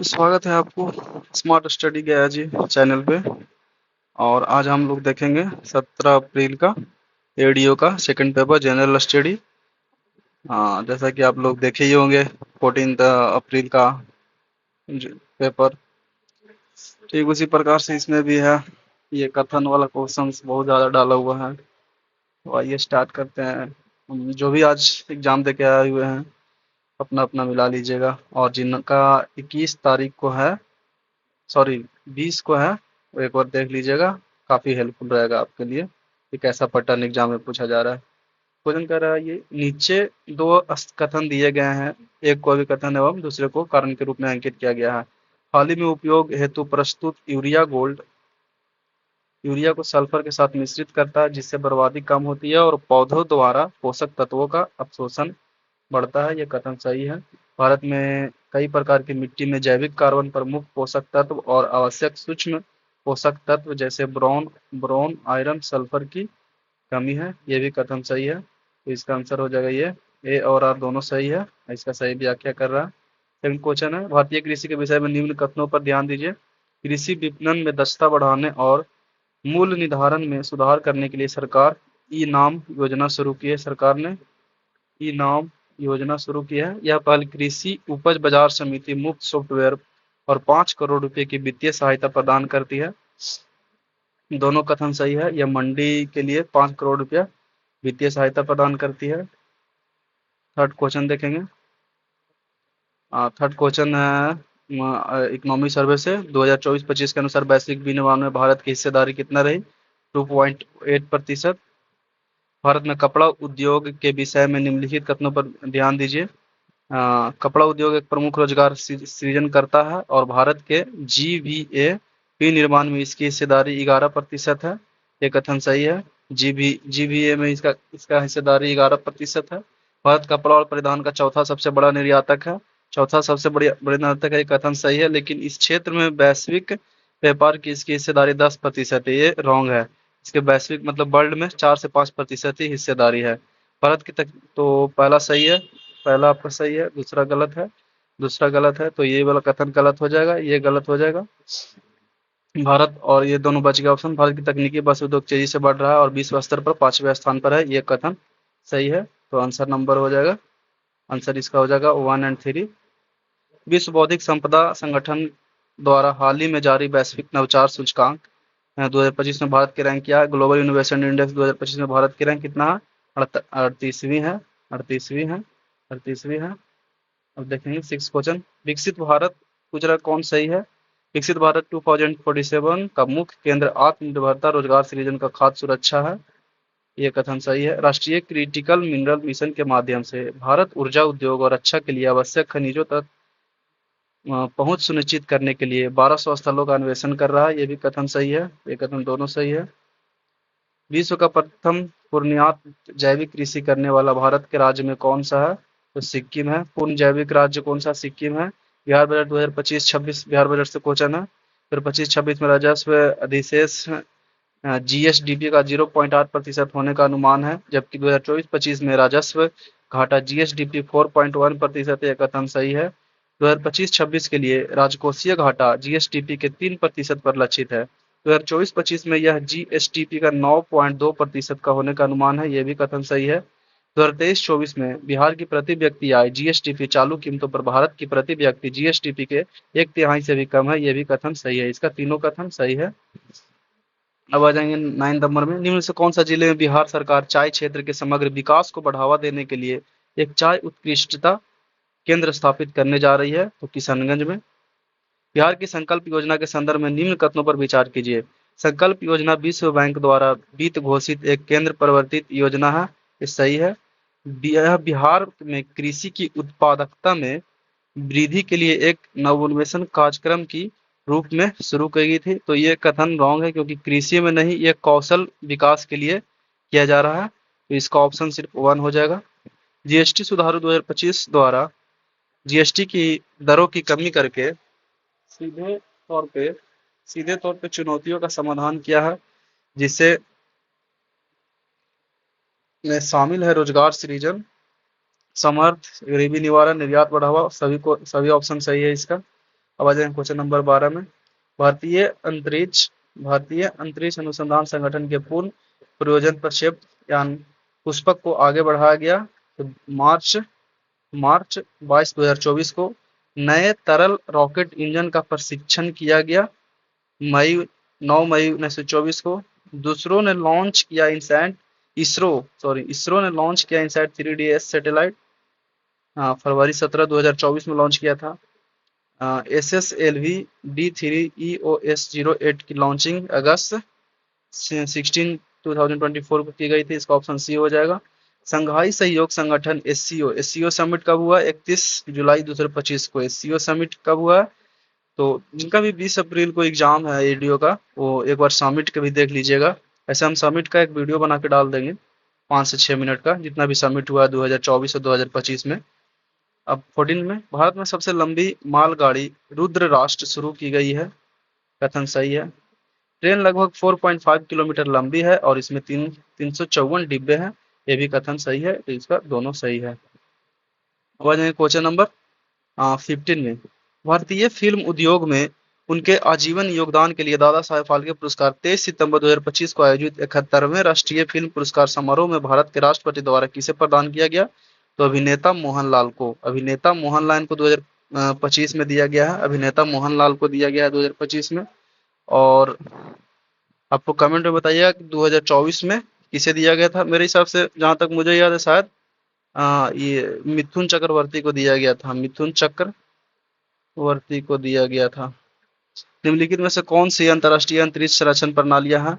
स्वागत है आपको स्मार्ट स्टडी गया जी चैनल पे। और आज हम लोग देखेंगे 17 अप्रैल का एडीओ का सेकंड पेपर जनरल स्टडी। जैसा कि आप लोग देखे ही होंगे 14 अप्रैल का पेपर। ठीक उसी प्रकार से इसमें भी है, ये कथन वाला क्वेश्चंस बहुत ज़्यादा डाला हुआ है। तो आइए स्टार्ट करते हैं। जो भी आज एग्जाम दे के आए हुए हैं अपना अपना मिला लीजिएगा, और जिनका 21 तारीख को है, सॉरी 20 को है, वो एक बार देख लीजिएगा, काफ़ी हेल्पफुल रहेगा आपके लिए कि कैसा पैटर्न एग्जाम में पूछा जा रहा है। क्वेश्चन कह रहा है ये नीचे दो कथन दिए गए हैं, एक को अभिकथन एवं दूसरे को कारण के रूप में अंकित किया गया है। हाल ही में उपयोग हेतु प्रस्तुत यूरिया गोल्ड यूरिया को सल्फर के साथ मिश्रित करता है, जिससे बर्बादी कम होती है और पौधों द्वारा पोषक तत्वों का अवशोषण बढ़ता है। ये कथन सही है। भारत में कई प्रकार की मिट्टी में जैविक कार्बन प्रमुख पोषक तत्व और आवश्यक सूक्ष्म पोषक तत्व जैसे बोरॉन, आयरन, सल्फर की कमी है। ये भी कथन सही है। तो इसका आंसर हो जाएगा ये। ए और आर दोनों सही है। इसका सही व्याख्या कर रहा है। सेकंड क्वेश्चन है, भारतीय कृषि के विषय में निम्न कथनों पर ध्यान दीजिए। कृषि विपणन में दक्षता बढ़ाने और मूल्य निर्धारण में सुधार करने के लिए सरकार ई नाम योजना शुरू की है। सरकार ने ई नाम योजना शुरू की है। यह पहल कृषि उपज बाजार समिति मुफ्त सॉफ्टवेयर और 5 करोड़ रुपए की वित्तीय सहायता प्रदान करती है। दोनों कथन सही है। यह मंडी के लिए 5 करोड़ रुपया वित्तीय सहायता प्रदान करती है। थर्ड क्वेश्चन देखेंगे। थर्ड क्वेश्चन है, इकोनॉमी सर्वे से 2024-25 के अनुसार वैश्विक विनिर्माण में भारत की हिस्सेदारी कितना रही? 2.8%। भारत में कपड़ा उद्योग के विषय में निम्नलिखित कथनों पर ध्यान दीजिए। कपड़ा उद्योग एक प्रमुख रोजगार सृजन करता है और भारत के जीवीए विनिर्माण में इसकी हिस्सेदारी 11% है। ये कथन सही है। जीवीए में इसका हिस्सेदारी 11% है। भारत कपड़ा और परिधान का चौथा सबसे बड़ा निर्यातक है। चौथा सबसे बड़े निर्यातक है, ये कथन सही है। लेकिन इस क्षेत्र में वैश्विक व्यापार की इसकी हिस्सेदारी 10% है। ये रॉन्ग है। इसके वैश्विक मतलब वर्ल्ड में 4 से 5% ही हिस्सेदारी है भारत की तक। तो पहला सही है, पहला आपका सही है, दूसरा गलत है। दूसरा गलत है तो ये वाला कथन गलत हो जाएगा, ये गलत हो जाएगा। भारत और ये दोनों बच गए ऑप्शन। भारत की तकनीकी बस उद्योग तेजी से बढ़ रहा है और विश्व स्तर पर 5वें स्थान पर है। ये कथन सही है। तो आंसर नंबर हो जाएगा, आंसर इसका हो जाएगा 1 और 3। विश्व बौद्धिक संपदा संगठन द्वारा हाल ही में जारी वैश्विक नवाचार सूचकांक 2025 में भारत की रैंक क्या है? ग्लोबल इनोवेशन इंडेक्स 2025 में भारत की रैंक कितना है? 38वीं है। 38वीं है। 38वीं है। अब देखेंगे सिक्स क्वेश्चन। विकसित भारत गुजरात कौन सही है? विकसित भारत 2047 का मुख्य केंद्र आत्मनिर्भरता, रोजगार सृजन का खाद्य सुरक्षा है। ये कथन सही है। राष्ट्रीय क्रिटिकल मिनरल मिशन के माध्यम से भारत ऊर्जा उद्योग और रक्षा के लिए आवश्यक खनिजों तक पहुंच सुनिश्चित करने के लिए 1200 स्थलों का अन्वेषण कर रहा है। ये भी कथन सही है। ये कथन दोनों सही है। विश्व का प्रथम पूर्णियात जैविक कृषि करने वाला भारत के राज्य में कौन सा है? तो सिक्किम है। पूर्ण जैविक राज्य कौन सा? सिक्किम है। बिहार बजट 2025-26 बिहार बजट से क्वेश्चन है। फिर 25-26 में राजस्व अधिशेष जीएसडीपी का 0.8% होने का अनुमान है, जबकि 2024-25 में राजस्व घाटा जीएसडीपी 4.1% है। कथन सही है। 2025-26 के लिए राजकोषीय घाटा जीएसडीपी के 3% पर लक्षित है। 2024-25 में यह जीएसडीपी का 9.2% का होने का अनुमान है। यह भी कथन सही है। 2023-24 में बिहार की प्रति व्यक्ति आय जीएसडीपी चालू कीमतों पर भारत की प्रति व्यक्ति जीएसडीपी के 1/3 से भी कम है। यह भी कथन सही है। इसका तीनों कथन सही है। अब आ जाएंगे 9 नंबर में। निम्न से कौन सा जिले में बिहार सरकार चाय क्षेत्र के समग्र विकास को बढ़ावा देने के लिए एक चाय उत्कृष्टता केंद्र स्थापित करने जा रही है? तो किशनगंज में। बिहार की संकल्प योजना के संदर्भ में निम्न कथनों पर विचार कीजिए। संकल्प योजना विश्व बैंक द्वारा वित्त घोषित एक केंद्र प्रवर्तित योजना है। ये सही है। यह बिहार में कृषि की उत्पादकता में वृद्धि के लिए एक नवोन्मेषण कार्यक्रम की रूप में शुरू की गई थी। तो ये कथन रॉन्ग है, क्योंकि कृषि में नहीं, ये कौशल विकास के लिए किया जा रहा है। तो इसका ऑप्शन सिर्फ 1 हो जाएगा। जीएसटी सुधार 2025 द्वारा जीएसटी की दरों की कमी करके सीधे तौर पे सीधे तौर पे चुनौतियों का समाधान किया है, जिससे में शामिल है रोजगार सृजन, समर्थ, गरीबी निवारण, निर्यात बढ़ावा। सभी ऑप्शन सही है इसका। अब आ जाए क्वेश्चन नंबर 12 में। भारतीय अंतरिक्ष भारतीय अंतरिक्ष अनुसंधान संगठन के पूर्ण प्रयोजन प्रक्षेप्य यान पुष्पक को आगे बढ़ाया गया। तो मार्च मार्च 22 2024 को नए तरल रॉकेट इंजन का प्रशिक्षण किया गया। मई 9 मई 1924 को दूसरों ने लॉन्च किया इनसैट इसरो ने लॉन्च किया इनसैट 3DS सैटेलाइट। फरवरी 17 2024 में लॉन्च किया था। SSLV D3EOS08 की लॉन्चिंग अगस्त 16 2024 को की गई थी। इसका ऑप्शन सी हो जाएगा। संघाई सहयोग संगठन एससीओ समिट कब हुआ? 31 जुलाई 2025 को एससीओ समिट कब हुआ? तो जिनका भी 20 अप्रैल को एग्जाम है एडीओ का, वो एक बार समिट का भी देख लीजिएगा। ऐसे हम समिट का एक वीडियो बना के डाल देंगे 5 से 6 मिनट का, जितना भी समिट हुआ 2024 और 2025 में। अब 14 में भारत में सबसे लंबी मालगाड़ी रुद्र राष्ट्र शुरू की गई है। कथन सही है। ट्रेन लगभग 4.5 किलोमीटर लंबी है और इसमें 354 डिब्बे हैं। ये भी कथन सही है, तो इसका दोनों सही है। अब आ जाएंगे क्वेश्चन नंबर 15 में। भारतीय फिल्म उद्योग में उनके आजीवन योगदान के लिए दादा साहेब फाल्के पुरस्कार 23 सितंबर 2025 को आयोजित 71वें राष्ट्रीय फिल्म पुरस्कार समारोह में भारत के राष्ट्रपति द्वारा किसे प्रदान किया गया? तो अभिनेता मोहनलाल को 2025 में दिया गया है। अभिनेता मोहनलाल को दिया गया है 2025 में। और आपको कमेंट में बताइएगा कि 2024 में किसे दिया गया था। मेरे हिसाब से जहां तक मुझे याद है, शायद ये मिथुन चक्रवर्ती को दिया गया था। मिथुन चक्रवर्ती को दिया गया था। निम्नलिखित में से कौन सी अंतर्राष्ट्रीय अंतरिक्ष संरक्षण प्रणालियां हैं?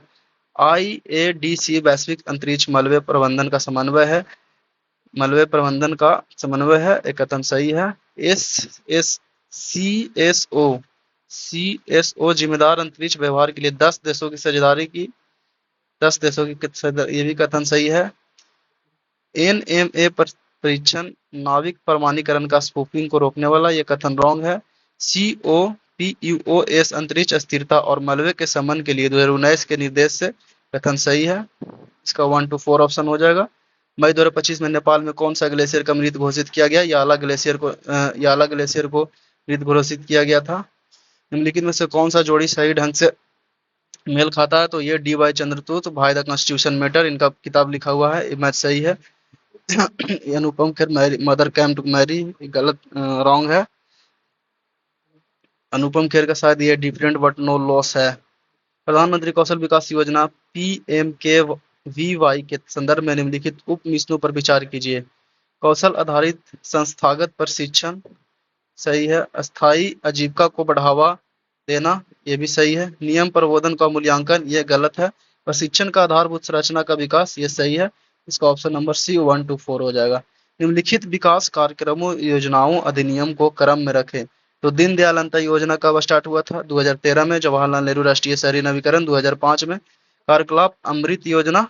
IADC वैश्विक अंतरिक्ष मलबे प्रबंधन का समन्वय है। एक कथन सही है। CSO जिम्मेदार अंतरिक्ष व्यवहार के लिए 10 देशों की साझेदारी की। 10 देशों की ये भी कथन सही है। NMA परीक्षण नाविक प्रमाणीकरण का स्पूफिंग को रोकने वाला, ये कथन रॉन्ग है। COPUOS अंतरिक्ष स्थिरता और मलबे के समन के लिए 2019 के निर्देश से, कथन सही है। इसका 1 to 4 ऑप्शन हो जाएगा। मई 2025 में नेपाल में कौन सा ग्लेशियर का मृत घोषित किया गया? याला ग्लेशियर को मृत घोषित किया गया था। निम्नलिखित में से कौन सा जोड़ी सही ढंग से मेल खाता है? तो ये DY चंद्रचूड़, भाई द कॉन्स्टिट्यूशन मैटर, इनका किताब लिखा हुआ है। ये मैच सही है। Anupam Kher mother came to marry, गलत, रॉन्ग है। अनुपम खेर का शायद ये डिफरेंट बट नो लॉस है। प्रधानमंत्री कौशल विकास योजना PMKVY के संदर्भ में निम्नलिखित उप मिशनों पर विचार कीजिए। कौशल आधारित संस्थागत प्रशिक्षण, सही है। अस्थायी आजीविका को बढ़ावा देना, ये भी सही है। नियम प्रबोधन का मूल्यांकन, ये गलत है। प्रशिक्षण का आधारभूत संरचना का विकास, ये सही है। इसका ऑप्शन नंबर सी 1 to 4 हो जाएगा। निम्नलिखित विकास कार्यक्रमों योजनाओं अधिनियम को क्रम में रखें। तो दीनदयाल अंत्योदय योजना कब स्टार्ट हुआ था? 2013 में। जवाहरलाल नेहरू राष्ट्रीय शहरी नवीकरण 2005 में। कार्यकलाप अमृत योजना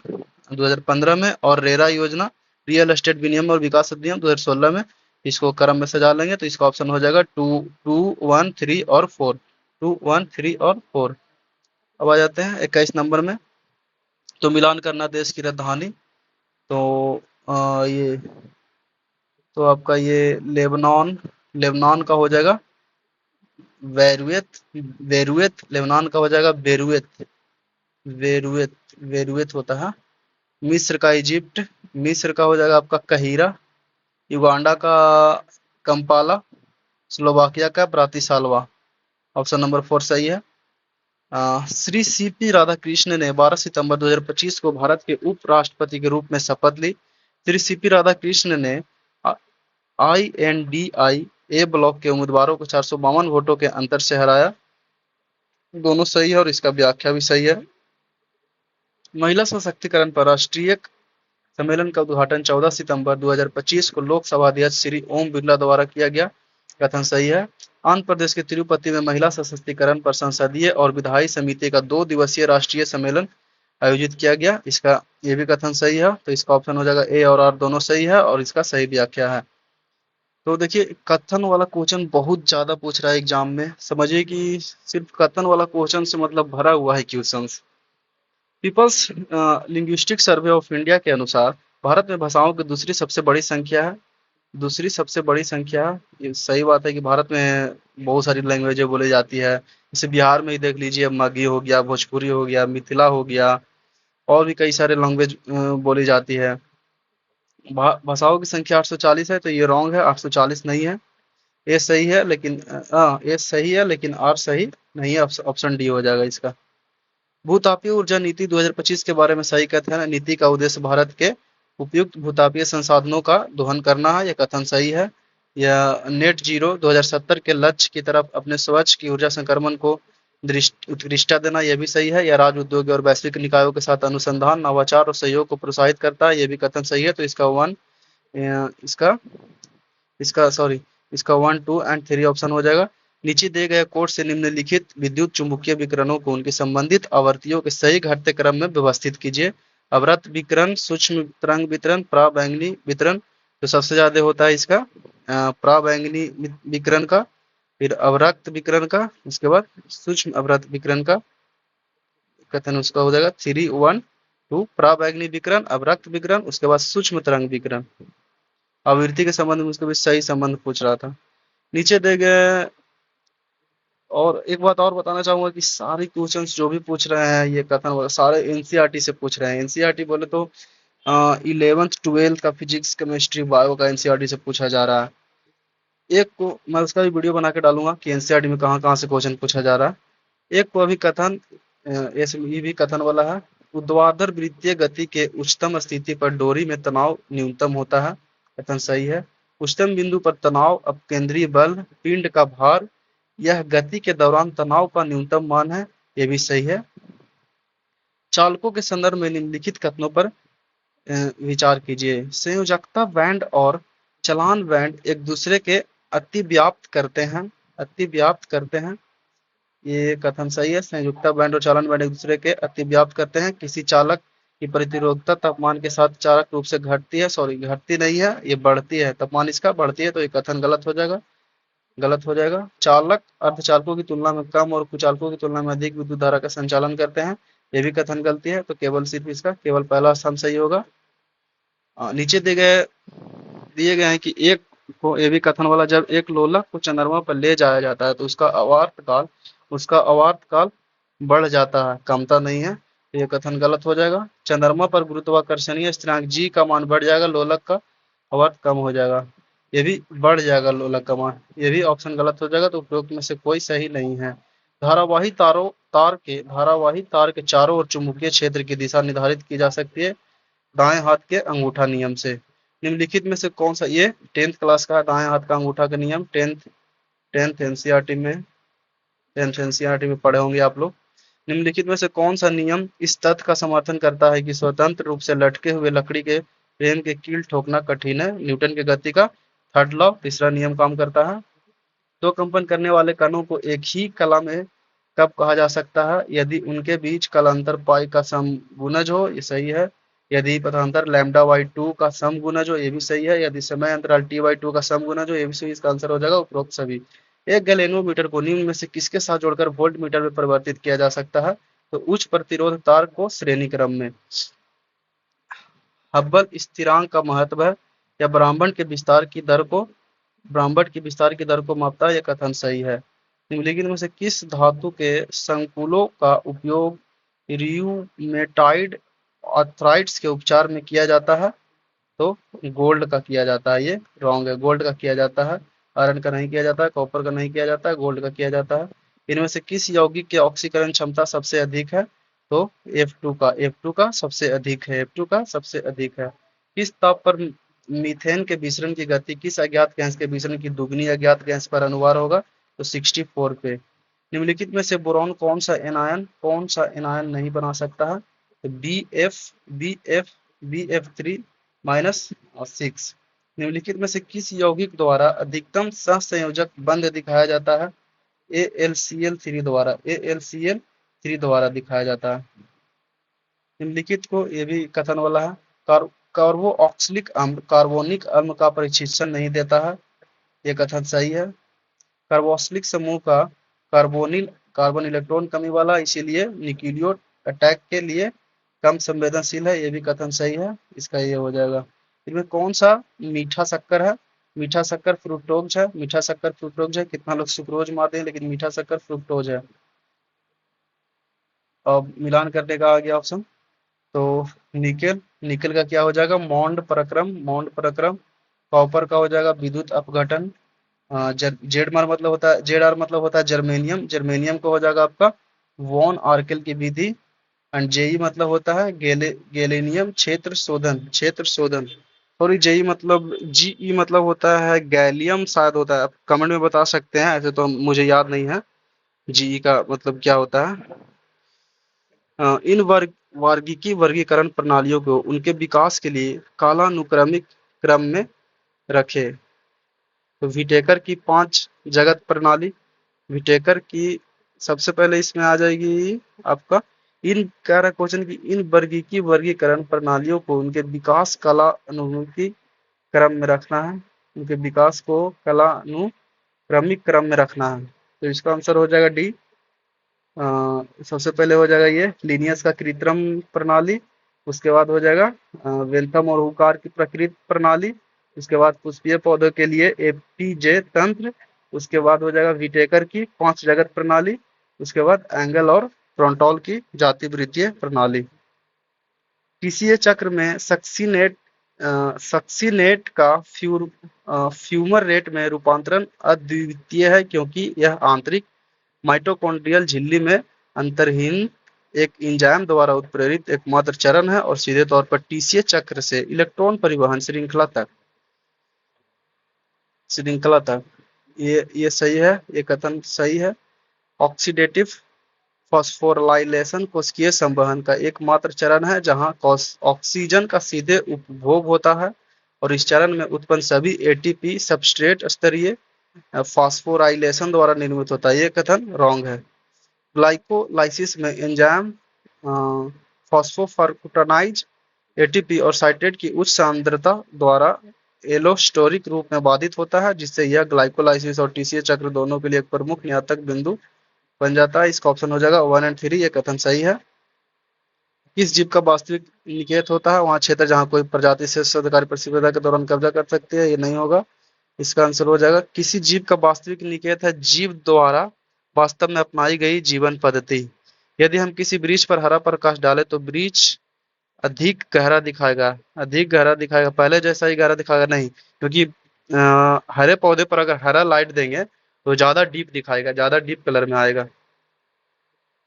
2015 में। और रेरा योजना, रियल एस्टेट विनियम और विकास अधिनियम 2016 में। इसको क्रम में सजा लेंगे तो इसका ऑप्शन हो जाएगा 2, 1, 3 और 4। 2, 1, 3 और 4। अब आ जाते हैं 21 नंबर में। तो मिलान करना देश की राजधानी, तो ये तो आपका ये लेबनान का हो जाएगा लेबनान का हो जाएगा बेरूएत होता है। मिस्र का इजिप्ट, मिस्र का हो जाएगा आपका कहीरा। युगांडा का कंपाला। स्लोवाकिया का ब्रातिस्लावा। ऑप्शन नंबर 4 सही है। श्री CP राधाकृष्णन ने 12 सितंबर 2025 को भारत के उपराष्ट्रपति के रूप में शपथ ली। श्री CP राधाकृष्णन ने INDIA ब्लॉक के उम्मीदवारों को 452 वोटों के अंतर से हराया। दोनों सही है और इसका व्याख्या भी सही है। महिला सशक्तिकरण पर राष्ट्रीय सम्मेलन का उद्घाटन 14 सितंबर 2025 को लोकसभा अध्यक्ष श्री ओम बिरला द्वारा किया गया। कथन सही है। आंध्र प्रदेश के तिरुपति में महिला सशक्तिकरण पर संसदीय और विधायी समिति का 2 दिवसीय राष्ट्रीय सम्मेलन आयोजित किया गया। इसका ये भी कथन सही है। तो इसका ऑप्शन हो जाएगा ए और आर, दोनों सही है और इसका सही व्याख्या है। तो देखिए, कथन वाला क्वेश्चन बहुत ज्यादा पूछ रहा है एग्जाम में। समझिए कि सिर्फ कथन वाला क्वेश्चन से मतलब भरा हुआ है questions. Peoples linguistic survey of India के अनुसार भारत में भाषाओं की दूसरी सबसे बड़ी संख्या है। दूसरी सबसे बड़ी संख्या। ये सही बात है कि भारत में बहुत सारी लैंग्वेजें बोली जाती है। जैसे बिहार में ही देख लीजिए, मगही हो गया, भोजपुरी हो गया, मिथिला हो गया, और भी कई सारे लैंग्वेज बोली जाती है। भाषाओं की संख्या 840 है, तो ये रॉन्ग है, 840 नहीं है। ए सही है, लेकिन ए सही है, लेकिन आर सही नहीं है। ऑप्शन डी हो जाएगा इसका। भूतापीय ऊर्जा नीति 2025 के बारे में सही कथन है। नीति का उद्देश्य भारत के उपयुक्त भूतापीय संसाधनों का दोहन करना है। यह कथन सही है। यह नेट जीरो 2070 के लक्ष्य की तरफ अपने स्वच्छ की ऊर्जा संक्रमण को उत्कृष्टता देना, यह भी सही है। यह राज्य उद्योग और वैश्विक निकायों के साथ अनुसंधान, नवाचार और सहयोग को प्रोत्साहित करता है, यह भी कथन सही है। तो इसका वन इसका इसका सॉरी इसका 1, 2 एंड 3 ऑप्शन हो जाएगा। नीचे दिए गए कोड से निम्नलिखित विद्युत चुंबकीय विकिरणों को उनकी संबंधित आवर्तियों के सही घटते क्रम में व्यवस्थित कीजिए। अवरक्त विकिरण, सूक्ष्म तरंग वितरण, पराबैंगनी वितरण। तो सबसे ज्यादा होता है इसका पराबैंगनी विकिरण का, फिर अवरक्त विकिरण का, उसके बाद सूक्ष्म अवरक्त विकिरण का कथन उसका हो जाएगा 3, 1, 2। पराबैंगनी विकिरण, अवरक्त विकिरण, उसके बाद सूक्ष्म तरंग विकिरण। आवृत्ति के संबंध में उसके भी सही संबंध पूछ रहा था। नीचे दे गए। और एक बात और बताना चाहूंगा कि सारे क्वेश्चंस जो भी पूछ रहे हैं, ये कथन वगैरह सारे एनसीईआरटी से पूछ रहे हैं। एनसीईआरटी बोले तो 11th 12th का फिजिक्स, केमिस्ट्री, बायो का एनसीईआरटी से पूछा जा रहा है। एक को मैं उसका भी वीडियो बना के डालूंगा कि एनसीईआरटी में कहाँ कहाँ से क्वेश्चन पूछा जा रहा है। एक को अभी कथन ये भी कथन वाला है। ऊर्ध्वाधर वृत्तीय गति के उच्चतम स्थिति पर डोरी में तनाव न्यूनतम होता है, कथन सही है। उच्चतम बिंदु पर तनाव अपकेंद्रीय बल, पिंड का भार, यह गति के दौरान तनाव का न्यूनतम मान है, ये भी सही है। चालकों के संदर्भ में निम्नलिखित कथनों पर विचार कीजिए। संयोजकता बैंड और चलान बैंड एक दूसरे के अतिव्याप्त करते हैं, अतिव्याप्त करते हैं, ये कथन सही है। संयुक्ता बैंड और चालन बैंड एक दूसरे के अतिव्याप्त करते हैं। किसी चालक की प्रतिरोधकता तापमान के साथ चालक रूप से घटती है, सॉरी घटती नहीं है, ये बढ़ती है। तापमान इसका बढ़ती है, तो ये कथन गलत हो जाएगा, गलत हो जाएगा। चालक अर्धचालकों की तुलना में कम और कुचालकों की तुलना में अधिक विद्युत धारा का संचालन करते हैं, ये भी कथन गलती है। तो केवल सिर्फ इसका केवल पहला स्थान सही होगा। नीचे दिए गए हैं कि एक को ये भी कथन वाला, जब एक लोलक को चंद्रमा पर ले जाया जाता है तो उसका आवर्त काल बढ़ जाता है, कमता नहीं है। ये कथन गलत हो जाएगा। चंद्रमा पर गुरुत्वाकर्षणीय स्थिरांक जी का मान बढ़ जाएगा, लोलक का आवर्त कम हो जाएगा, ये भी बढ़ जाएगा लोलक का मान, ये भी ऑप्शन गलत हो जाएगा। तो उपरोक्त में से कोई सही नहीं है। धारावाही तार के चारों ओर चुंबकीय क्षेत्र की दिशा निर्धारित की जा सकती है दाएं हाथ के अंगूठा नियम से। निम्नलिखित में से कौन सा, ये 10th क्लास का दाएं हाथ का अंगूठा का नियम, 10th एनसीईआरटी में 10th एनसीईआरटी में पढ़े होंगे आप लोग। निम्नलिखित में से कौन सा नियम इस तथ्य का समर्थन करता है कि स्वतंत्र रूप से लटके हुए लकड़ी के फ्रेम के कील ठोकना कठिन है? न्यूटन की गति का थर्ड लॉ, तीसरा नियम काम करता है। दो कंपन करने वाले कणों को एक ही कला में कब कहा जा सकता है? यदि उनके बीच कालांतर पाई का समगुणज हो, ये सही है। यदि पथांतर λ/2 का समगुणज हो, ये भी सही है। यदि समय अंतराल t/2 का समगुणज हो, ये भी सही। इसका आंसर हो जाएगा उपरोक्त सभी। एक गैल्वेनोमीटर को निम्न में से किसके साथ जोड़कर वोल्ट मीटर में परिवर्तित किया जा सकता है? तो उच्च प्रतिरोध तार को श्रेणी क्रम में। हब्बल स्थिरांक का महत्व है या ब्रह्मांड के विस्तार की दर को मापता है, यह कथन सही है। निम्नलिखित में से किस धातु के संकुलों का उपयोग रियूमेटॉइड आर्थराइटिस के उपचार में किया जाता है? तो गोल्ड का किया जाता है, ये रॉन्ग है। गोल्ड का किया जाता है, आयरन का नहीं किया जाता है, कॉपर का नहीं किया जाता है, गोल्ड का किया जाता है। इनमें से किस यौगिक की ऑक्सीकरण क्षमता सबसे अधिक है? तो F2 का सबसे अधिक है, F2 का सबसे अधिक है। किस ताप पर मीथेन के मिश्रण की गति किस अज्ञात गैस के मिश्रण की दुगनी अज्ञात गैस पर अनुवार होगा? तो 64 पे। निम्नलिखित में से बोरॉन कौन सा एनायन नहीं बना सकता है? तो Bf3-6। निम्नलिखित में से किस यौगिक द्वारा अधिकतम सहसंयोजक बंध दिखाया जाता है? AlCl3 द्वारा दिखाया जाता है। निम्नलिखित को ये भी कथन वाला है। कार्बोक्सिलिक अम्ल कार्बोनिक अम्ल का परिक्षेक्षण नहीं देता है, ये कथन सही है। कार्बोक्सिलिक समूह का कार्बन इलेक्ट्रॉन कमी वाला, इसीलिए न्यूक्लियो अटैक के लिए कम संवेदनशील है, ये भी कथन सही है। इसका ये हो जाएगा। इनमें कौन सा मीठा शक्कर है? मीठा शक्कर फ्रुक्टोज है, मीठा शक्कर फ्रुक्टोज है, कितना लोग सुक्रोज मारते हैं लेकिन मीठा शक्कर फ्रुक्टोज है। अब मिलान करने का आ गया ऑप्शन। तो निकेल, निकेल का क्या हो जाएगा, मॉन्ड प्रक्रम, मॉन्ड प्रक्रम। कॉपर का हो जाएगा विद्युत अपघटन। जेड आर मतलब होता है, जेड आर मतलब होता है जर्मेनियम, जर्मेनियम का हो जाएगा आपका वॉन आर्केल की विधि। एंड जेई मतलब होता है गैलेनियम क्षेत्र शोधन, क्षेत्र शोधन। सॉरी, जेई मतलब, जीई मतलब होता है गैलियम शायद होता है, आप कमेंट में बता सकते हैं, ऐसे तो मुझे याद नहीं है जीई का मतलब क्या होता है। इन वर्गीकी वर्गीकरण प्रणालियों को उनके विकास के लिए कालानुक्रमिक क्रम में रखे। तो विटेकर की 5 जगत प्रणाली, विटेकर की सबसे पहले इसमें आ जाएगी आपका, इन कह रहा क्वेश्चन की इन वर्गीकी वर्गीकरण प्रणालियों को उनके विकास कला अनुभूति क्रम में रखना है, उनके विकास को कलानुक्रमिक क्रम में रखना है। तो इसका आंसर हो जाएगा डी। सबसे पहले हो जाएगा ये लिनियस का कृत्रिम प्रणाली, उसके बाद हो जाएगा वेंथम और हुकार की प्रकृत प्रणाली, उसके बाद पुष्पीय पौधों के लिए एपीजे तंत्र, उसके बाद हो जाएगा विटेकर की 5 जगत प्रणाली, उसके बाद एंगल और फ्रंटॉल की जाति वृत्तीय प्रणाली। टीसीए चक्र में सक्सीनेट का फ्यूमर रेट में रूपांतरण अद्वितीय है क्योंकि यह आंतरिक माइटोकॉन्ड्रियल झिल्ली में अंतर्निहित एक एंजाइम द्वारा उत्प्रेरित एकमात्र चरण है और सीधे तौर पर टीसीए चक्र से इलेक्ट्रॉन परिवहन श्रृंखला तक ये सही है, ये कथन सही है। ऑक्सीडेटिव फॉस्फोराइलेशन कोशिकीय संवहन का एकमात्र चरण है जहां ऑक्सीजन का सीधे उपभोग होता है और इस चरण में उत्पन्न सभी एटीपी सबस्ट्रेट स्तरीय फॉस्फोराइलेशन द्वारा निर्मित होता है, ये कथन रॉन्ग है। ग्लाइकोलाइसिस में एंजाइम फॉस्फोफर्कुटानाइज एटीपी और साइट्रेट की उच्च सांद्रता द्वारा एलोस्टोरिक रूप में बाधित होता है जिससे यह ग्लाइकोलाइसिस और टीसीए चक्र दोनों के लिए एक प्रमुख नियातक बिंदु बन जाता है। इसका ऑप्शन हो जाएगा 1 एंड 3, ये कथन सही है। किस जीव का वास्तविक निकेत होता है, वहाँ क्षेत्र जहाँ कोई प्रजाति से शोधकारी परिस्थितियों के दौरान कब्जा कर सकती है, ये नहीं होगा। इसका आंसर हो जाएगा किसी जीव का वास्तविक निकेत है जीव द्वारा वास्तव में अपनाई गई जीवन पद्धति। यदि हम किसी वृक्ष पर हरा प्रकाश डालें तो वृक्ष अधिक गहरा दिखाएगा, अधिक गहरा दिखाएगा, पहले जैसा ही गहरा दिखाएगा नहीं, क्योंकि हरे पौधे पर अगर हरा लाइट देंगे तो ज्यादा डीप दिखाएगा, ज्यादा डीप कलर में आएगा।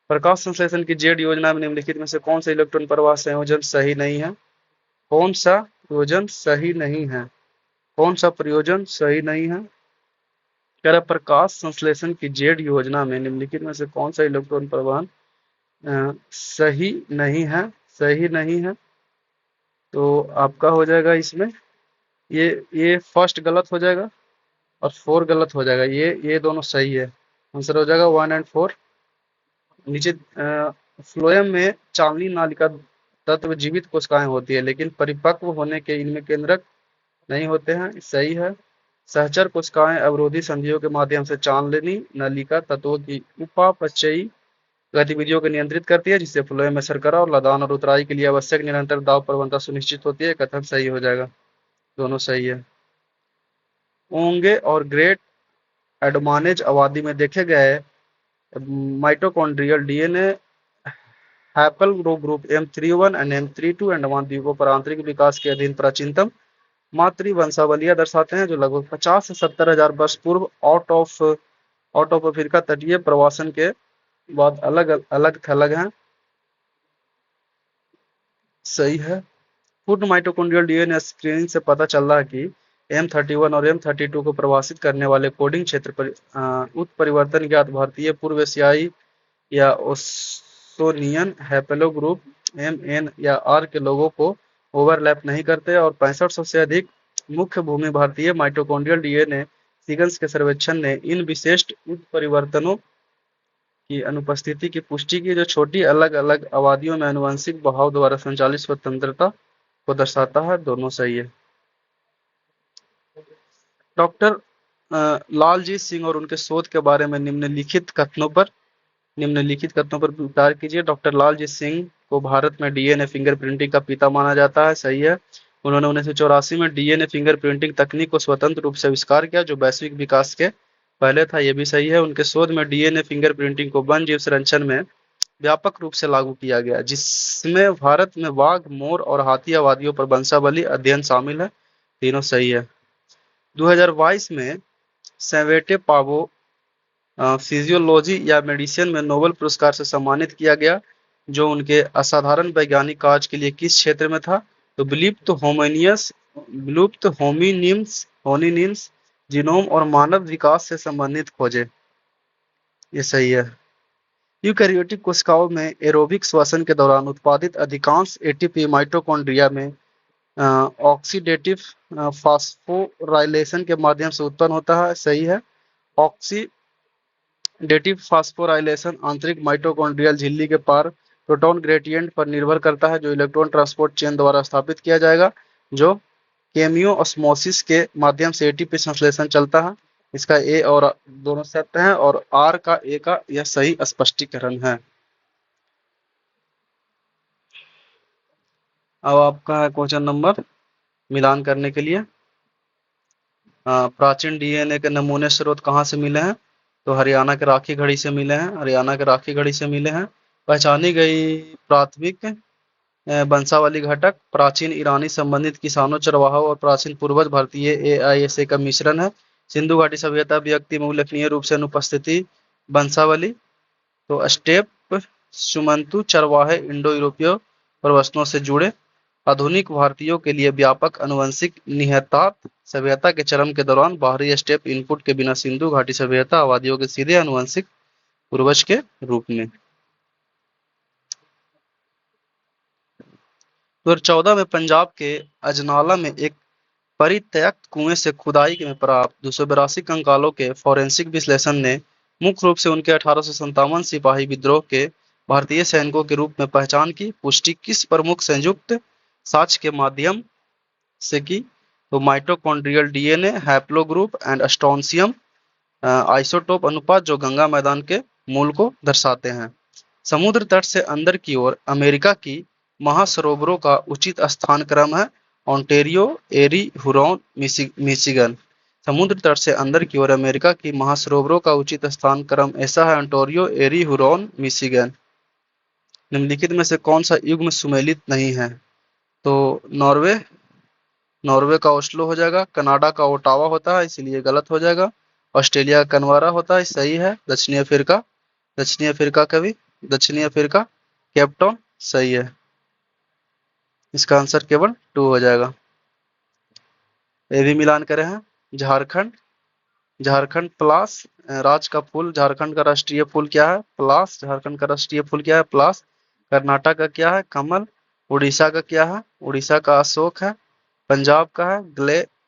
प्रकाश संश्लेषण की जेड योजना में निम्नलिखित में से कौन सा इलेक्ट्रॉन प्रवाह संयोजन सही नहीं है, कौन सा प्रयोजन सही नहीं है, कौन सा प्रयोजन सही नहीं है। कह रहा प्रकाश संश्लेषण की जेड योजना में निम्नलिखित में से कौन सा इलेक्ट्रॉन प्रवाहन सही नहीं है, सही नहीं है। तो आपका हो जाएगा इसमें ये फर्स्ट गलत हो जाएगा और 4 गलत हो जाएगा, ये दोनों सही है। आंसर हो जाएगा 1 एंड 4। नीचे फ्लोएम में चावली नालिका तत्व जीवित कोशिकाएं होती है लेकिन परिपक्व होने के इनमें केंद्रक नहीं होते हैं, सही है। सहचर कोशिकाएं अवरोधी संधियों के माध्यम से चांदनी नलिका तत्वों की उपापचयी गतिविधियों को नियंत्रित करती है जिससे फ्लोएम में शर्करा और लदान और उतराई के लिए आवश्यक निरंतर दाब प्रवणता सुनिश्चित होती है, कथन सही हो जाएगा, दोनों सही है। ओंगे और ग्रेट एडमानेज आबादी में देखे गए mitochondrial DNA haplogroup M31 and M32 Andaman द्वीपों पर आंतरिक विकास के अधीन प्राचीनतम मातृवंशावलियां दर्शाते हैं जो लगभग 50 से 70 हजार वर्ष पूर्व आउट ऑफ अफ्रीका तटीय प्रवासन के बाद अलग अलग थलग हैं, सही है। पूर्ण माइटोकॉन्ड्रियल डीएनए स्क्रीनिंग से पता चल रहा है कि M31 और M32 को प्रभावित करने वाले कोडिंग क्षेत्र पर उत्परिवर्तन ज्ञात भारतीय पूर्व एशियाई या ओसोनियन हैप्लोग्रुप MN या R के लोगों को ओवरलैप नहीं करते और 6500 से अधिक मुख्य भूमि भारतीय माइटोकॉन्ड्रियल डीएनए सीक्वेंस के सर्वेक्षण ने इन विशिष्ट उत्परिवर्तनों की अनुपस्थिति की पुष्टि की जो छोटी अलग अलग आबादियों में आनुवंशिक बहाव द्वारा संचालित स्वतंत्रता को दर्शाता है, दोनों सही है। डॉक्टर लालजीत सिंह और उनके शोध के बारे में निम्नलिखित कथनों पर विचार कीजिए। डॉक्टर लालजीत सिंह को भारत में डीएनए फिंगरप्रिंटिंग का पिता माना जाता है, सही है। उन्होंने 1984 में डीएनए फिंगरप्रिंटिंग तकनीक को स्वतंत्र रूप से आविष्कार किया, जो वैश्विक विकास के पहले था। ये भी सही है। उनके शोध में डीएनए फिंगरप्रिंटिंग को वन्य जीव संरक्षण में व्यापक रूप से लागू किया गया, जिसमें भारत में बाघ, मोर और हाथी आबादियों पर वंशावली अध्ययन शामिल है। तीनों सही है। 2022 में सैवेटे पावो फिजियोलॉजी या मेडिसिन में नोबेल पुरस्कार से सम्मानित किया गया, जो उनके असाधारण वैज्ञानिक कार्य के लिए किस क्षेत्र में था? तो विलुप्त होमिनिन्स जीनोम और मानव विकास से संबंधित खोजे। ये सही है। यूकैरियोटिक कोशिकाओं में एरोबिक श्वसन के दौरान उत्पादित अधिकांश एटीपी माइटोकॉन्ड्रिया में ऑक्सीडेटिव फास्फोराइलेशन के माध्यम से उत्पन्न होता है। सही है। ऑक्सीडेटिव फास्फोराइलेशन आंतरिक माइटोकॉन्ड्रियल झिल्ली के पार प्रोटॉन ग्रेडियंट पर निर्भर करता है, जो इलेक्ट्रॉन ट्रांसपोर्ट चेन द्वारा स्थापित किया जाएगा, जो केमियोऑस्मोसिस के माध्यम से एटीपी संश्लेषण चलता है। इसका ए और दोनों सत्य हैं और आर का ए का यह सही स्पष्टीकरण है। अब आपका है क्वेश्चन नंबर मिलान करने के लिए। प्राचीन डीएनए के नमूने स्रोत कहाँ से मिले हैं? तो हरियाणा के राखी गढ़ी से मिले हैं। हरियाणा के राखी गढ़ी से मिले हैं। पहचानी गई प्राथमिक वंशावली घटक प्राचीन ईरानी संबंधित किसानों, चरवाहों और प्राचीन पूर्वज भारतीय एआईएसए का मिश्रण है। सिंधु घाटी सभ्यता व्यक्ति में उल्लेखनीय रूप से अनुपस्थिति वंशावली। तो स्टेप सुमंतु चरवाहे इंडो यूरोपीय प्रवचनों से जुड़े। आधुनिक भारतीयों के लिए व्यापक अनुवंशिक निहितार्थ सभ्यता के चरम के दौरान बाहरी स्टेप इनपुट के बिना सिंधु घाटी सभ्यता आबादियों के सीधे अनुवंशिक पूर्वज के रूप में। 2014 में पंजाब के अजनाला में एक परित्यक्त कुएं से खुदाई में प्राप्त 282 कंकालों के फोरेंसिक विश्लेषण ने मुख्य रूप से उनके 1857 सिपाही विद्रोह के भारतीय सैनिकों के रूप में पहचान की पुष्टि किस प्रमुख संयुक्त साक्ष्य के माध्यम से की? तो mitochondrial DNA, haplogroup and strontium isotope अनुपात, जो गंगा मैदान के मूल को दर्शाते हैं। समुद्र तट से अंदर की ओर अमेरिका की महासरोवरों का उचित स्थान क्रम है ओंटेरियो, एरी, हुरॉन, मिशिगन। समुद्र तट से अंदर की ओर अमेरिका की महासरोवरों का उचित स्थान क्रम ऐसा है ओंटेरियो, एरी, हुरॉन, मिशिगन। निम्नलिखित में से कौन सा युग्म सुमेलित नहीं है? तो नॉर्वे का ओस्लो हो जाएगा। कनाडा का ओटावा होता है, इसलिए गलत हो जाएगा। ऑस्ट्रेलिया का कनवारा होता है, सही है। दक्षिणी अफ्रीका केपटाउन, सही है। इसका आंसर केवल 2 हो जाएगा। ये भी मिलान करे हैं। झारखंड पलास राज्य का फूल, झारखंड का राष्ट्रीय फूल क्या है? पलास। झारखंड का राष्ट्रीय फूल क्या है? पलास। कर्नाटक का क्या है? कमल। उड़ीसा का क्या है? उड़ीसा का अशोक है। पंजाब का है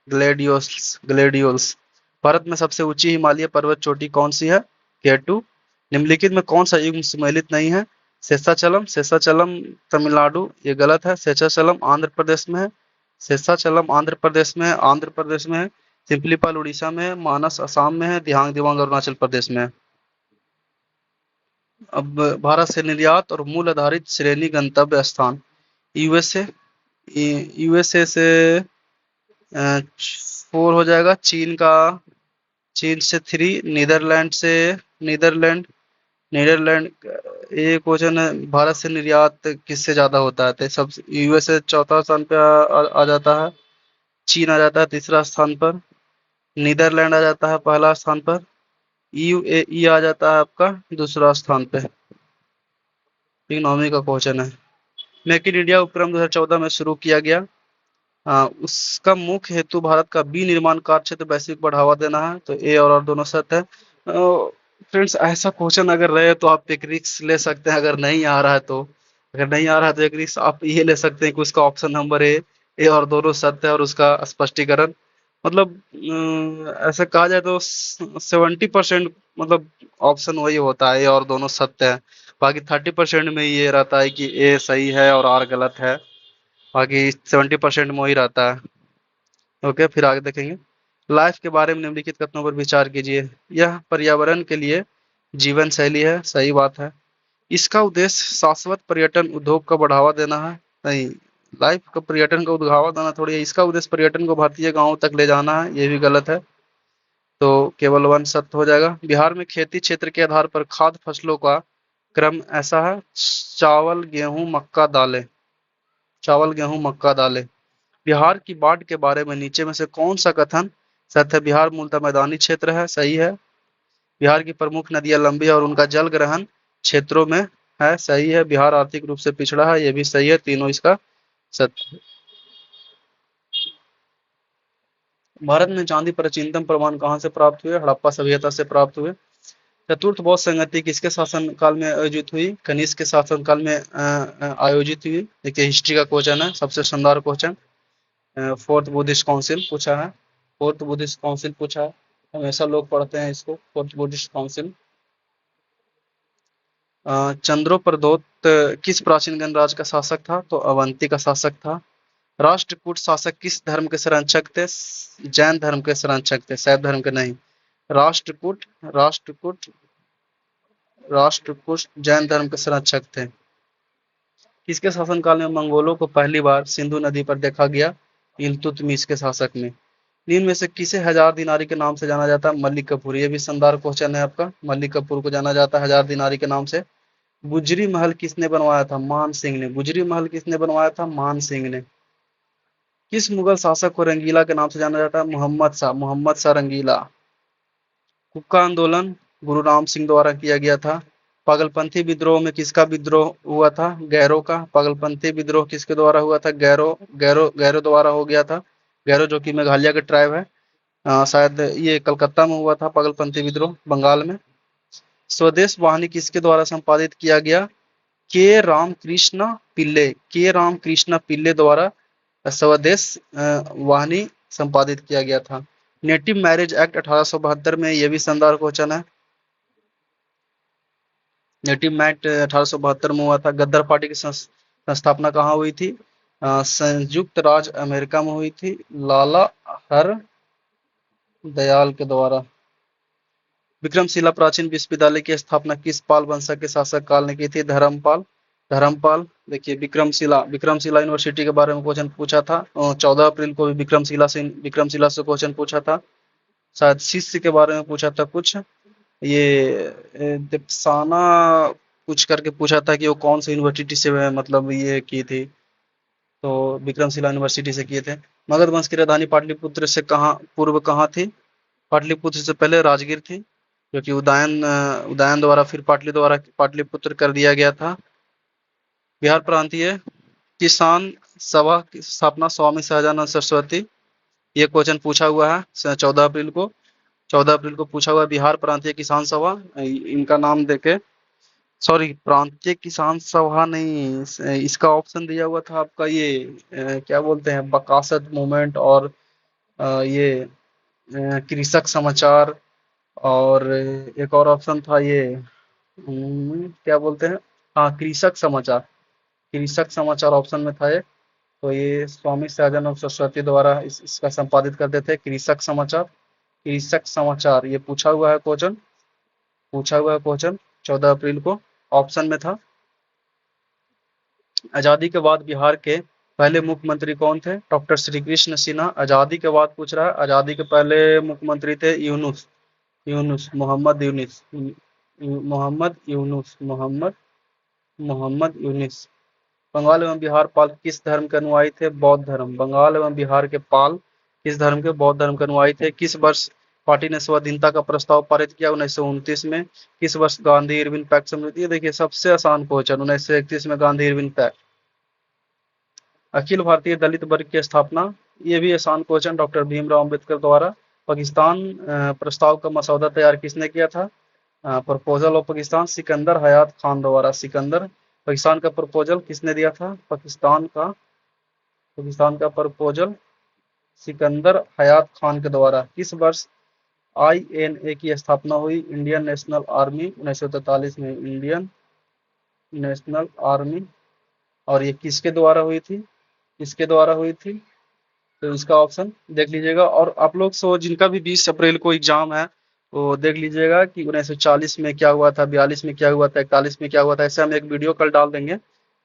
ग्लेडियोल्स। भारत में सबसे ऊंची हिमालय पर्वत चोटी कौन सी है? केटू। निम्नलिखित में कौन सा युग्म सम्मिलित नहीं है? शेषाचलम तमिलनाडु, ये गलत है। शेषाचलम आंध्र प्रदेश में है। आंध्र प्रदेश में है। सिंपलीपाल उड़ीसा में है। मानस असम में है। दिहांग दिवांग अरुणाचल प्रदेश में है। अब भारत से निर्यात और मूल आधारित श्रेणी गंतव्य स्थान यूएसए से 4 हो जाएगा। चीन से 3, नीदरलैंड ये क्वेश्चन है। भारत से निर्यात किससे ज्यादा होता है? तो सब यूएसए चौथा स्थान पे आ जाता है। चीन आ जाता है तीसरा स्थान पर। नीदरलैंड आ जाता है पहला स्थान पर। यूएई आ जाता है आपका दूसरा स्थान पे। इकोनॉमी का क्वेश्चन है। मेक इन इंडिया उपक्रम 2014 में शुरू किया गया। उसका मुख्य हेतु भारत का विनिर्माण कार्य क्षेत्र वैश्विक बढ़ावा देना है। तो ए और दोनों सत्य है। फ्रेंड्स, ऐसा क्वेश्चन अगर रहे तो आप एक रिस्क ले सकते हैं। अगर नहीं आ रहा है तो एक रिस्क आप ये ले सकते हैं कि उसका ऑप्शन नंबर ए और दोनों सत्य है और उसका स्पष्टीकरण मतलब ऐसा कहा जाए तो 70% मतलब ऑप्शन वही होता है, ए और दोनों सत्य है। बाकी 30% में ये रहता है कि ए सही है और आर गलत है। बाकी 70% में वही रहता है। ओके, फिर आगे देखेंगे। लाइफ के बारे में निम्नलिखित कथनों पर विचार कीजिए। यह पर्यावरण के लिए जीवन शैली है, सही बात है। इसका उद्देश्य शाश्वत पर्यटन उद्योग का बढ़ावा देना है, नहीं। लाइफ का पर्यटन का उद्घावा देना थोड़ी है, इसका उद्देश्य पर्यटन को भारतीय गांवों तक ले जाना है, ये भी गलत है। तो केवल वन सत्य हो जाएगा। बिहार में खेती क्षेत्र के आधार पर खाद्य फसलों का क्रम ऐसा है: चावल, गेहूं, मक्का, दालें। चावल, गेहूं, मक्का, दालें। बिहार की बाढ़ के बारे में नीचे में से कौन सा कथन सत्य है? बिहार मूलतः मैदानी क्षेत्र है, सही है। बिहार की प्रमुख नदियां लंबी है और उनका जल ग्रहण क्षेत्रों में है, सही है। बिहार आर्थिक रूप से पिछड़ा है, ये भी सही है। तीनों इसका सत्य है। भारत में चांदी प्राचीनतम प्रमाण कहाँ से प्राप्त हुए? हड़प्पा सभ्यता से प्राप्त हुए। चतुर्थ बौद्ध संगति किसके शासन काल में आयोजित हुई? कनिष्क के शासन काल में आयोजित हुई। देखिए हिस्ट्री का क्वेश्चन है, सबसे शानदार क्वेश्चन। फोर्थ बुद्धिस्ट काउंसिल पूछा है, फोर्थ बुद्धिस्ट काउंसिल पूछा है, हमेशा लोग पढ़ते हैं इसको, फोर्थ बुद्धिस्ट काउंसिल। चंद्रोप्रदोत किस प्राचीन गणराज्य का शासक था? तो अवंती का शासक था। राष्ट्रकूट शासक किस धर्म के संरक्षक थे? जैन धर्म के संरक्षक थे, शैव धर्म के नहीं। राष्ट्रकूट राष्ट्रकूट राष्ट्रकूट जैन धर्म के संरक्षक थे। किसके शासनकाल में मंगोलों को पहली बार सिंधु नदी पर देखा गया? इल्तुतमिश के शासक में। निम्न में से किसे हजार दिनारी के नाम से जाना जाता है? मलिक कफूर। ये भी शानदार क्वेश्चन है आपका। मलिक कफूर को जाना जाता है हजार दिनारी के नाम से। गुजरी महल किसने बनवाया था? मान सिंह ने। गुजरी महल किसने बनवाया था? मान सिंह ने। किस मुगल शासक को रंगीला के नाम से जाना जाता है? मोहम्मद शाह। मोहम्मद शाह रंगीला। हुक्का आंदोलन गुरु राम सिंह द्वारा किया गया था। पागलपंथी विद्रोह में किसका विद्रोह हुआ था? गैरो का। पागलपंथी विद्रोह किसके द्वारा हुआ था? गैरो गैरो गैरो द्वारा हो गया था। गैरो जो कि मेघालय का ट्राइब है। शायद ये कलकत्ता में हुआ था पागलपंथी विद्रोह, बंगाल में। स्वदेश वाहिनी किसके द्वारा संपादित किया गया? के रामकृष्ण पिल्ले। के रामकृष्ण पिल्ले द्वारा स्वदेश वाहिनी संपादित किया गया था। नेटिव मैरिज एक्ट 1872 में, ये भी शानदार क्वेश्चन है। नेटिव एक्ट 1872 में हुआ था। गद्दार पार्टी की संस्थापना कहाँ हुई थी? संयुक्त राज्य अमेरिका में हुई थी, लाला हर दयाल के द्वारा। विक्रमशिला प्राचीन विश्वविद्यालय की स्थापना किस पाल वंश के शासक काल ने की थी? धर्मपाल। धर्मपाल। देखिए विक्रमशिला विक्रमशिला यूनिवर्सिटी के बारे में क्वेश्चन पूछा था। 14 अप्रैल को भी विक्रमशिला से क्वेश्चन पूछा था। शायद शिष्य के बारे में पूछा था कुछ। ये दिप्साना कुछ करके पूछा था कि वो कौन सी यूनिवर्सिटी से मतलब ये की थी, तो विक्रमशिला यूनिवर्सिटी से किए थे। मगध वंश की राजधानी पाटलिपुत्र से कहाँ पूर्व कहाँ थी? पाटलिपुत्र से पहले राजगीर थी, जो कि उदयन द्वारा फिर पाटलिपुत्र कर दिया गया था। बिहार प्रांतीय किसान सभा की स्थापना स्वामी सहजानंद सरस्वती। ये क्वेश्चन पूछा हुआ है 14 अप्रैल को। 14 अप्रैल को पूछा हुआ है बिहार प्रांतीय किसान सभा। इनका नाम देके, सॉरी प्रांतीय किसान सभा नहीं, इसका ऑप्शन दिया हुआ था आपका ये क्या बोलते हैं, बकासत मूवमेंट और ये कृषक समाचार, और एक और ऑप्शन था ये क्या बोलते हैं, हाँ कृषक समाचार। कृषक समाचार ऑप्शन में था ये। तो ये स्वामी सहजानंद सरस्वती द्वारा इसका संपादित करते थे, कृषक समाचार। कृषक समाचार ये पूछा हुआ है क्वेश्चन 14 अप्रैल को, ऑप्शन में था। आजादी के बाद बिहार के पहले मुख्यमंत्री कौन थे? डॉक्टर श्री कृष्ण सिन्हा। आजादी के बाद पूछ रहा है। आजादी के पहले मुख्यमंत्री थे यूनुस यूनुस मोहम्मद यूनुस मोहम्मद यूनुस मोहम्मद मोहम्मद यूनुस। बंगाल एवं बिहार पाल किस धर्म के अनुयायी थे? बौद्ध धर्म। बंगाल एवं बिहार के पाल किस धर्म के? बौद्ध धर्म के अनुयायी थे। किस वर्ष पार्टी ने स्वाधीनता का प्रस्ताव पारित किया? 1929 में। किस वर्ष गांधी इरविन पैक्ट सम्मेलन? ये देखिए सबसे आसान क्वेश्चन, 1931 में गांधी इरविन पैक्ट। अखिल भारतीय दलित वर्ग की स्थापना, ये भी आसान क्वेश्चन, डॉक्टर भीमराव अम्बेडकर द्वारा। पाकिस्तान प्रस्ताव का मसौदा तैयार किसने किया था? प्रपोजल ऑफ पाकिस्तान सिकंदर हयात खान द्वारा। पाकिस्तान का प्रपोजल किसने दिया था? पाकिस्तान का प्रपोजल सिकंदर हयात खान के द्वारा। किस वर्ष INA की स्थापना हुई? इंडियन नेशनल आर्मी 1943 में। Indian national army. और ये किसके द्वारा हुई थी? तो इसका ऑप्शन देख लीजिएगा। और आप लोग सो जिनका भी 20 अप्रैल को एग्जाम है वो देख लीजिएगा कि 1940 में क्या हुआ था, 42 में क्या हुआ था, 41 में क्या हुआ था। ऐसे हम एक वीडियो कल डाल देंगे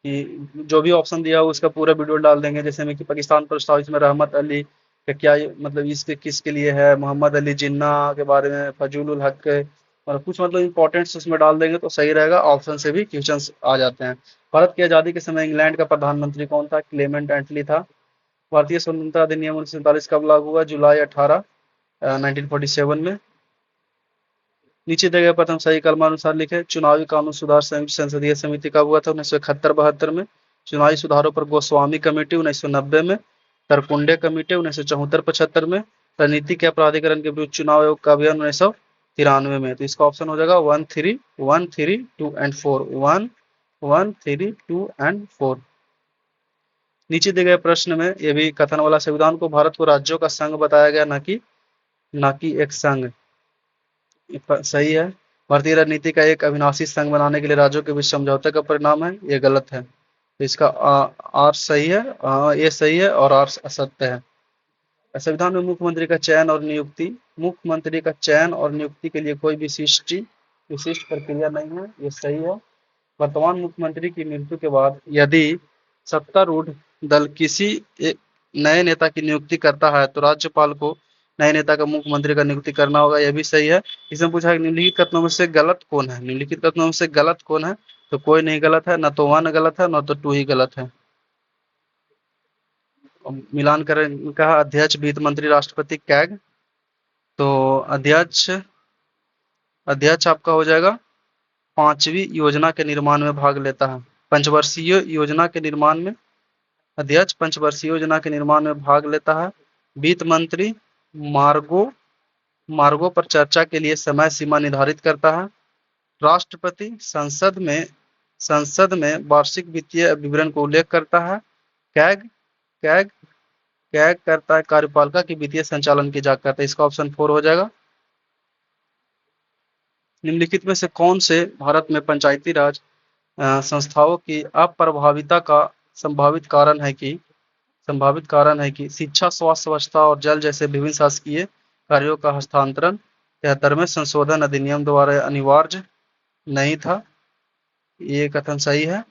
कि जो भी ऑप्शन दिया हो उसका पूरा वीडियो डाल देंगे, जैसे में कि पाकिस्तान प्रस्ताव, इसमें रहमत अली का क्या मतलब इसके किसके लिए है, मोहम्मद अली जिन्ना के बारे में, फजूल उल हक के, और कुछ मतलब इंपॉर्टेंट्स उसमें डाल देंगे तो सही रहेगा, ऑप्शन से भी क्वेश्चंस आ जाते हैं। भारत की आज़ादी के समय इंग्लैंड का प्रधानमंत्री कौन था? क्लेमेंट एटली था। भारतीय स्वतंत्रता अधिनियम 1947 कब लागू हुआ? जुलाई 18 1947 में। नीचे दिए गए प्रथम सही क्रमानुसार लिखे। चुनावी कानून सुधार संयुक्त संसदीय समिति कब हुआ था? 1971-72 में। चुनावी सुधारों पर गोस्वामी कमेटी 1990 में। तरकुंडे कमेटी 1974-75 में। रणनीति के प्राधिकरण के विरुद्ध चुनाव आयोग का अभियान 1993 में। तो इसका ऑप्शन हो जाएगा 1, 3, 1, 3, 2 एंड 4। 1, 1, 3, 2 एंड 4। नीचे दिए गए प्रश्न में ये भी कथन वाला, संविधान को भारत को राज्यों का संघ बताया गया, न कि एक संघ। सही है। भारतीय राजनीति का एक अविनाशी संघ बनाने के लिए राज्यों के बीच समझौते का परिणाम है, ये गलत है। तो इसका आर सही है, ये सही है और आर असत्य है। संविधान में मुख्यमंत्री का चयन और नियुक्ति, मुख्यमंत्री का चयन और नियुक्ति के लिए कोई विशिष्ट प्रक्रिया नहीं है, ये सही है। वर्तमान मुख्यमंत्री की मृत्यु के बाद यदि सत्तारूढ़ दल किसी एक नए नेता की नियुक्ति करता है तो राज्यपाल को नए नेता का मुख्यमंत्री का नियुक्ति करना होगा, यह भी सही है। इसमें पूछा है निम्नलिखित कथनों में से गलत कौन है? निम्नलिखित कथनों में से गलत कौन है? तो कोई नहीं गलत है, न तो 1 गलत है, न तो 2 ही गलत है। मिलान करें, कहा अध्यक्ष, वित्त मंत्री, राष्ट्रपति, कैग। तो अध्यक्ष अध्यक्ष आपका हो जाएगा 5वीं योजना के निर्माण में भाग लेता है। पंचवर्षीय योजना के निर्माण में अध्यक्ष पंचवर्षीय योजना के निर्माण में भाग लेता है। वित्त मंत्री मार्गों मार्गों पर चर्चा के लिए समय सीमा निर्धारित करता है। राष्ट्रपति संसद में वार्षिक वित्तीय विवरण को उल्लेख करता है। कैग कैग कैग करता है कार्यपालिका की वित्तीय संचालन की जांच करता है। इसका ऑप्शन 4 हो जाएगा। निम्नलिखित में से कौन से भारत में पंचायती राज संस्थाओं की अप्रभाविता का संभावित कारण है कि शिक्षा, स्वास्थ्य, स्वच्छता और जल जैसे विभिन्न शासकीय कार्यों का हस्तांतरण 73वें संशोधन अधिनियम द्वारा अनिवार्य नहीं था, ये कथन सही है।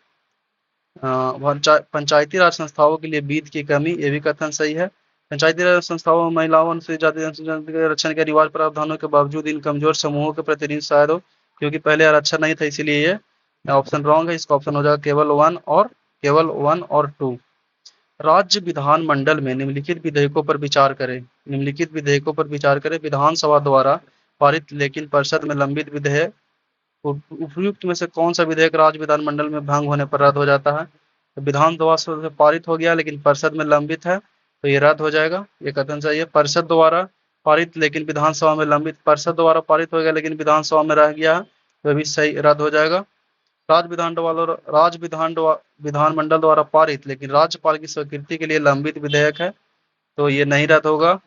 पंचायती राज संस्थाओं के लिए वित्त की कमी, ये भी कथन सही है। पंचायती राज संस्थाओं में महिलाओं, अनुसूचित जाति जनजाति के रक्षण के अनिवार्य प्रावधानों के बावजूद इन कमजोर समूहों के प्रति ऋण शायद हो, क्योंकि पहले आरक्षण नहीं था, इसीलिए ये ऑप्शन रॉन्ग है। इसका ऑप्शन हो जाएगा केवल 1 और 2। राज्य विधानमंडल में निम्नलिखित विधेयकों पर विचार करें। विधानसभा द्वारा पारित लेकिन परिषद में लंबित विधेयक। उपयुक्त में से कौन सा विधेयक राज्य विधानमंडल में भंग होने पर रद्द हो जाता है? तो विधानसभा से पारित हो गया लेकिन परिषद में लंबित है, तो ये रद्द हो जाएगा, ये कथन सही है। परिषद द्वारा पारित लेकिन विधानसभा में लंबित, परिषद द्वारा पारित हो गया लेकिन विधानसभा में रह गया, तो भी सही, रद्द हो जाएगा। विधानमंडल द्वारा पारित लेकिन राज्यपाल की स्वीकृति के लिए लंबित विधेयक है, तो ये नहीं रद्द होगा।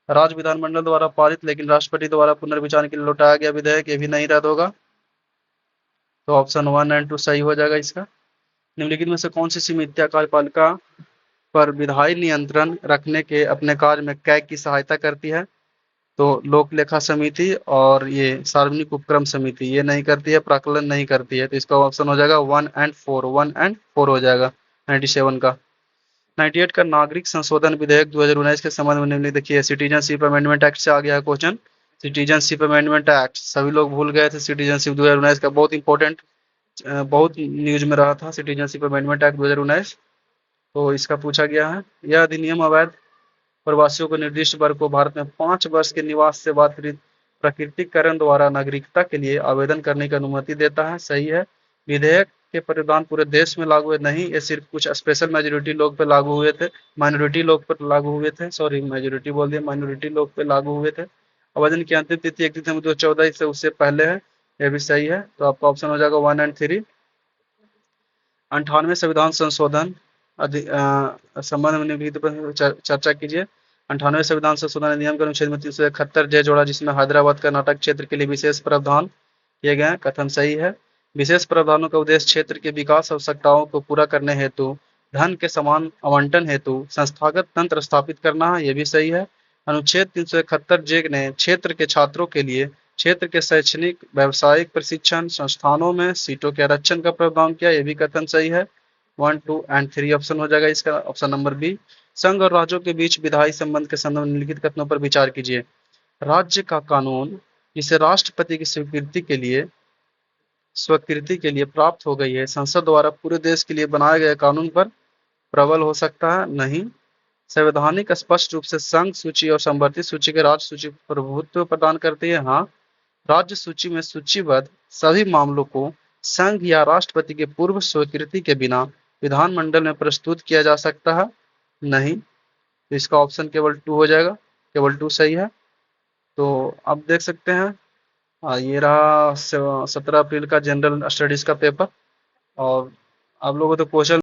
राज्य विधानमंडल द्वारा पारित लेकिन राष्ट्रपति द्वारा पुनर्विचार के लिए लौटाया गया विधेयक, ये भी नहीं रद्द होगा। तो ऑप्शन 1 एंड 2 सही हो जाएगा इसका। निम्नलिखित में से कौन सी समितियां कार्यपालिका पर विधायी नियंत्रण रखने के अपने कार्य में कैग की सहायता करती है? तो लोक लेखा समिति और ये सार्वजनिक उपक्रम समिति ये नहीं करती है, प्राक्कलन नहीं करती है, तो इसका ऑप्शन हो जाएगा 1 एंड 4 हो जाएगा 97 का। 98 का नागरिक संशोधन विधेयक 2019 के संबंध में निम्नलिखित देखिए। सिटीजनशिप अमेंडमेंट एक्ट से आ गया है क्वेश्चन। सिटीजनशिप अमेंडमेंट एक्ट, सभी लोग भूल गए थे सिटीजनशिप 2019 का, बहुत इंपॉर्टेंट, बहुत न्यूज में रहा था सिटीजनशिप अमेंडमेंट एक्ट 2019। तो इसका पूछा गया है, यह अधिनियम अवैध प्रवासियों को निर्दिष्ट वर्ग को भारत में 5 वर्ष के निवास से बाद प्रकटीकरण द्वारा नागरिकता के लिए आवेदन करने की अनुमति देता है, सही है। विधेयक के प्रावधान पूरे देश में लागू है नहीं, ये सिर्फ कुछ स्पेशल मेजोरिटी लोग पे लागू हुए थे, माइनॉरिटी लोग पर लागू हुए थे, सॉरी मेजोरिटी बोल दिया, माइनॉरिटी लोग पे लागू हुए थे। आवेदन की अंतिम तिथि 1 दिसंबर 2014 से उससे पहले है, यह भी सही है। तो आपका ऑप्शन हो जाएगा 1 एंड 3। 98वें संविधान संशोधन संबंध में निम्नलिखित पर चर्चा कीजिए। 98वें संविधान संशोधन अधिनियम के अनुच्छेद में 371 जे जोड़ा, जिसमें हैदराबाद कर्नाटक क्षेत्र के लिए विशेष प्रावधान किए गए हैं, कथन सही है। विशेष प्रावधानों का उद्देश्य क्षेत्र के विकास आवश्यकताओं को पूरा करने हेतु धन के समान आवंटन हेतु संस्थागत तंत्र स्थापित करना है, यह भी सही है। अनुच्छेद 371 जे ने क्षेत्र के छात्रों के लिए क्षेत्र के शैक्षणिक व्यावसायिक प्रशिक्षण संस्थानों में सीटों के आरक्षण का प्रावधान किया, यह भी कथन सही है। 1, 2 एंड 3 ऑप्शन हो जाएगा इसका ऑप्शन नंबर बी। संघ और राज्यों के बीच विधायी संबंध के संबंध में निम्नलिखित कथनों पर विचार कीजिए। राज्य का कानून जिसे राष्ट्रपति की स्वीकृति के लिए प्राप्त हो गई है, संसद द्वारा पूरे देश के लिए बनाए गए कानून पर प्रबल हो सकता है? नहीं। संवैधानिक स्पष्ट रूप से संघ सूची और संवर्धित सूची के राज्य सूची पर प्रभुत्व प्रदान करती है? हाँ। राज्य सूची में सूचीबद्ध सभी मामलों को संघ या राष्ट्रपति के पूर्व स्वीकृति के बिना विधानमंडल में प्रस्तुत किया जा सकता है? नहीं। तो इसका ऑप्शन केवल 2 हो जाएगा, केवल 2 सही है। तो अब देख सकते हैं, ये रहा 17 अप्रैल का जनरल स्टडीज का पेपर। और आप लोगों को तो क्वेश्चन